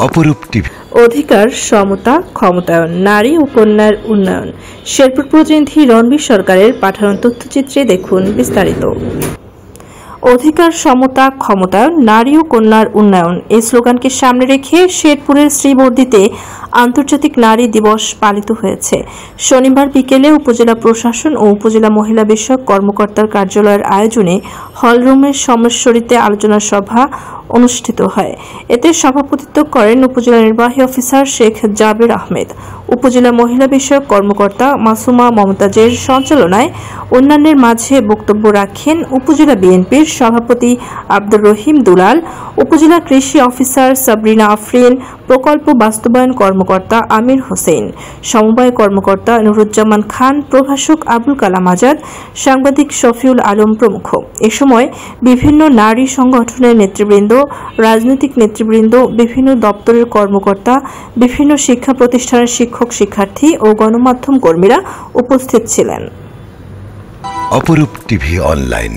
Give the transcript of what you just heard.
অপরূপ টিভি। অধিকার, সমতা, ক্ষমতায়ন, নারী ও কন্যার উন্নয়ন। শেরপুর প্রতিনিধি রণবীর সরকারের পাঠানো তথ্যচিত্রে দেখুন বিস্তারিত। অধিকার, সমতা, ক্ষমতায়ন, নারী ও কন্যার উন্নয়ন এই স্লোগানকে সামনে রেখে শেরপুরের শ্রীবর্দীতে আন্তর্জাতিক নারী দিবস পালিত হয়েছে। শনিবার বিকেলে উপজেলা প্রশাসন ও উপজেলা মহিলা বিষয়ক কর্মকর্তার কার্যালয়ের আয়োজনে হলরুমের সমেশ্বরীতে আলোচনা সভা অনুষ্ঠিত হয়। এতে সভাপতিত্ব করেন উপজেলা নির্বাহী অফিসার শেখ জাবের আহমেদ। উপজেলা মহিলা বিষয়ক কর্মকর্তা মাসুমা মমতাজের সঞ্চালনায় অন্যান্যের মাঝে বক্তব্য রাখেন উপজেলা বিএনপির সভাপতি আব্দুর রহিম দুলাল, উপজেলা কৃষি অফিসার সাবরিনা আফরিন, প্রকল্প বাস্তবায়ন কর্মকর্তা আমির হোসেন, সমবায় কর্মকর্তা নুরুজ্জামান খান, প্রভাষক আবুল কালাম আজাদ, সাংবাদিক শফিউল আলম প্রমুখ। এ সময় বিভিন্ন নারী সংগঠনের নেতৃবৃন্দ, রাজনৈতিক নেতৃবৃন্দ, বিভিন্ন দপ্তরের কর্মকর্তা, বিভিন্ন শিক্ষা প্রতিষ্ঠানের শিক্ষক শিক্ষার্থী ও গণমাধ্যম কর্মীরা উপস্থিত ছিলেন। অপরূপ টিভি অনলাইন।